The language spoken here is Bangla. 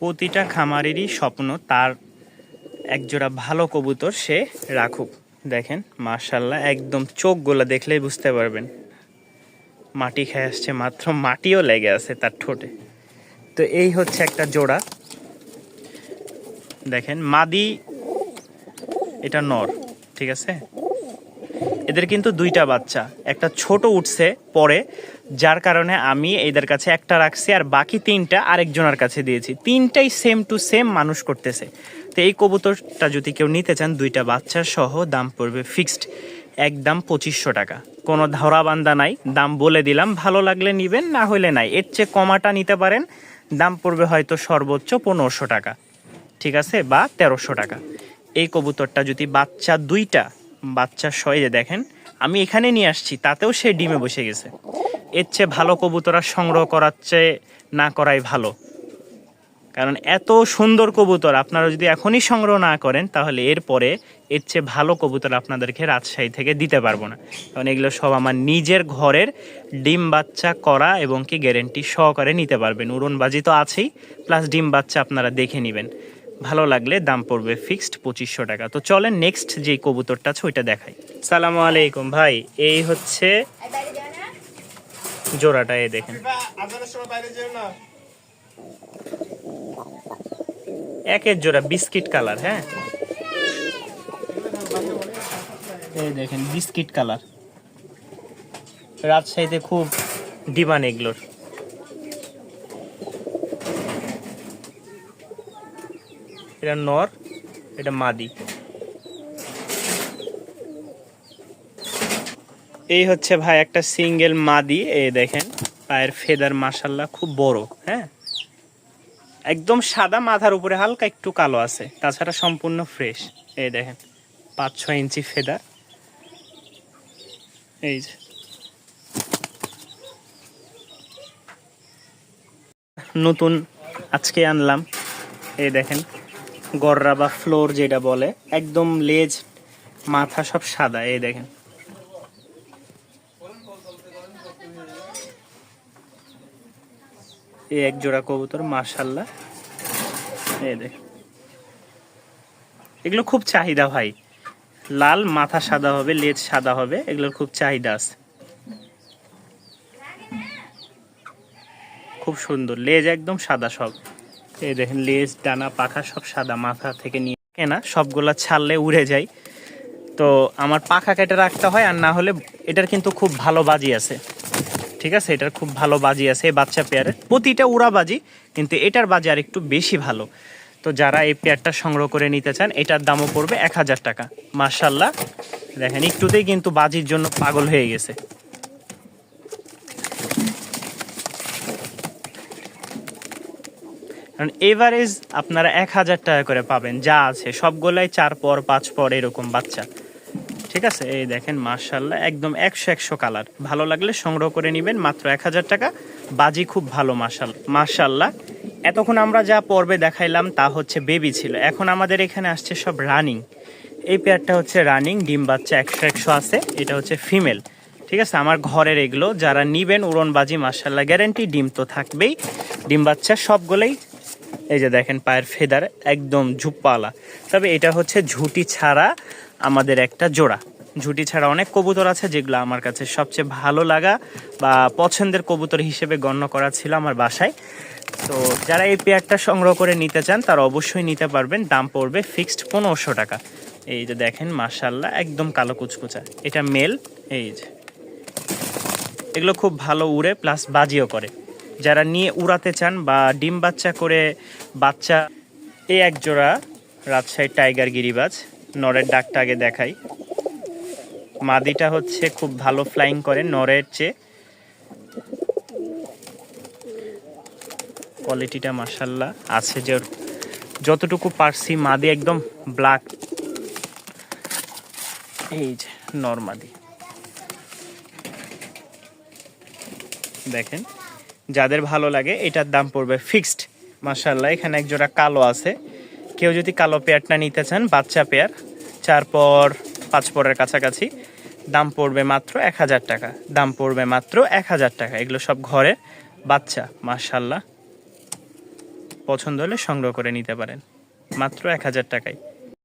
প্রতিটা খামারেরই স্বপ্ন তার একজোড়া ভালো কবুতর সে রাখুক। দেখেন মাশাআল্লাহ, একদম চোখগুলো দেখলেই বুঝতে পারবেন মাটি খেয়ে আসছে, মাত্র মাটিও লেগে আছে তার ঠোঁটে। তো এই হচ্ছে একটা জোড়া, দেখেন মাদি, এটা নর, ঠিক আছে। এদের কিন্তু দুইটা বাচ্চা, একটা ছোট উঠছে পরে, যার কারণে আমি এদের কাছে একটা রাখছি আর বাকি তিনটা আরেকজনের কাছে দিয়েছি। তিনটাই সেম টু সেম মানুষ করতেছে। তো এই কবুতরটা যদি কেউ নিতে চান দুইটা বাচ্চা সহ, দাম পড়বে ফিক্সড একদম 2500 টাকা। কোনো ধরা বান্ধা নাই, দাম বলে দিলাম, ভালো লাগলে নিবেন, না হলে নাই। এর চেয়ে কমাটা নিতে পারেন, দাম পড়বে হয়তো সর্বোচ্চ 1500 টাকা, ঠিক আছে, বা 1300 টাকা। এই কবুতরটা যদি বাচ্চা দুইটা বাচ্চা সয়ে দেখেন, আমি এখানে নিয়ে আসছি তাতেও সে ডিমে বসে গেছে। এর চেয়ে ভালো কবুতর আর সংগ্রহ করার চেয়ে না করাই ভালো, কারণ এত সুন্দর কবুতর আপনারা যদি এখনই সংগ্রহ না করেন তাহলে এরপরে এর চেয়ে ভালো কবুতর আপনাদেরকে রাজশাহী থেকে দিতে পারবো না। কারণ এগুলো সব আমার নিজের ঘরের ডিম বাচ্চা করা, এবং কি গ্যারেন্টি সহকারে নিতে পারবেন। উড়নবাজি তো আছেই, প্লাস ডিম বাচ্চা আপনারা দেখে নেবেন, ভালো লাগলে দাম পড়বে ফিক্সড 2500 টাকা। তো চলেন নেক্সট যে কবুতরটা আছে ওইটা দেখাই। সালামু আলাইকুম ভাই, এই হচ্ছে জোড়াটা, এই দেখেন একের জোড়া বিস্কিট কালার। হ্যাঁ, এই দেখেন বিস্কিট কালার, রাজশাহীতে খুব ডিমান্ড এগুলোর। এটা নর, এটা মাদি। এই হচ্ছে ভাই একটা সিঙ্গেল মাদি, এই দেখেন পায়ের ফেদার মাশাআল্লাহ খুব বড়। হ্যাঁ, একদম সাদা, মাথার উপরে হালকা একটু কালো আছে, তাছাড়া সম্পূর্ণ ফ্রেশ। এই দেখেন 5-6 ইঞ্চি ফেদার। এই যে নতুন আজকে আনলাম, এই দেখেন গররা বা ফ্লোর যেটা বলে, একদম লেজ মাথা সব সাদা। এই দেখেন এই এক জোড়া কবুতর মাশাআল্লাহ। এই দেখেন এগুলো খুব চাহিদা ভাই, লাল মাথা সাদা হবে, লেজ সাদা হবে, এগুলোর খুব চাহিদা আছে। খুব সুন্দর লেজ, একদম সাদা সব। এই দেখেন লেজ, ডানা, পাখা সব সাদা, মাথা থেকে নিয়ে কেনা সবগুলা ছাড়লে উড়ে যায়। তো আমার পাখা কেটে রাখতে হয়, আর না হলে এটার কিন্তু খুব ভালো বাজি আছে, ঠিক আছে, এটার খুব ভালো বাজি আছে। এই বাচ্চা পেয়ারের প্রতিটা উড়া বাজি, কিন্তু এটার বাজি আর একটু বেশি ভালো। তো যারা এই পেয়ারটা সংগ্রহ করে নিতে চান, এটার দামও পড়বে 1000 টাকা। মাশাআল্লাহ দেখেন একটুতেই কিন্তু বাজির জন্য পাগল হয়ে গেছে। কারণ এভারেজ আপনারা 1000 টাকা করে পাবেন, যা আছে সবগুলাই 4 পর 5 পর এরকম বাচ্চা, ঠিক আছে। এই দেখেন মাশাআল্লাহ একদম 100 কালার, ভালো লাগলে সংগ্রহ করে নেবেন, মাত্র 1000 টাকা। বাজি খুব ভালো মাশাআল্লাহ। এতক্ষণ আমরা যা পর্বে দেখাইলাম তা হচ্ছে বেবি ছিল, এখন আমাদের এখানে আসছে সব রানিং। এই পেয়ারটা হচ্ছে রানিং, ডিম বাচ্চা 100 আছে, এটা হচ্ছে ফিমেল, ঠিক আছে। আমার ঘরের এগুলো যারা নিবেন উড়নবাজি মাশাআল্লাহ গ্যারেন্টি, ডিম তো থাকবেই, ডিম বাচ্চা সবগুলোই। এই যে দেখেন পায়ের ফেদার একদম ঝুপ্পালা। তবে এটা হচ্ছে ঝুটি ছাড়া আমাদের একটা জোড়া। ঝুটি ছাড়া অনেক কবুতর আছে যেগুলো আমার কাছে সবচেয়ে ভালো লাগা বা পছন্দের কবুতর হিসেবে গণ্য করা ছিল আমার বাসায়। তো যারা এই পেয়ারটা সংগ্রহ করে নিতে চান তারা অবশ্যই নিতে পারবেন, দাম পড়বে ফিক্সড 1500 টাকা। এই যে দেখেন মাশাআল্লাহ একদম কালো কুচকুচা, এটা মেল। এই যে এগুলো খুব ভালো উড়ে, প্লাস বাজিও করে। যারা নিয়ে উড়াতে চান বা ডিম বাচ্চা করে বাচ্চা, এই এক জোড়া রাজশাহী টাইগার গিরিবাজ, নরের ডাকটা আগে দেখাই। মাদিটা হচ্ছে খুব ভালো ফ্লাইং করে নরের চেয়ে, কোয়ালিটিটা মাশাআল্লাহ আছে, যে যতটুকু পারছি মাদি একদম ব্ল্যাক। এই যে নর মাদি দেখেন, যাদের ভালো লাগে এটার দাম পড়বে ফিক্সড। মাশাআল্লাহ এখানে এক জোড়া কালো আছে, কেউ যদি কালো পেয়ারটা নিতে চান, বাচ্চা পেয়ার 4 পর 5 পরের কাছাকাছি, দাম পড়বে মাত্র 1000 টাকা। দাম পড়বে মাত্র 1000 টাকা। এগুলো সব ঘরের বাচ্চা মাশাআল্লাহ। পছন্দ হলে সংগ্রহ করে নিতে পারেন মাত্র 1000 টাকায়।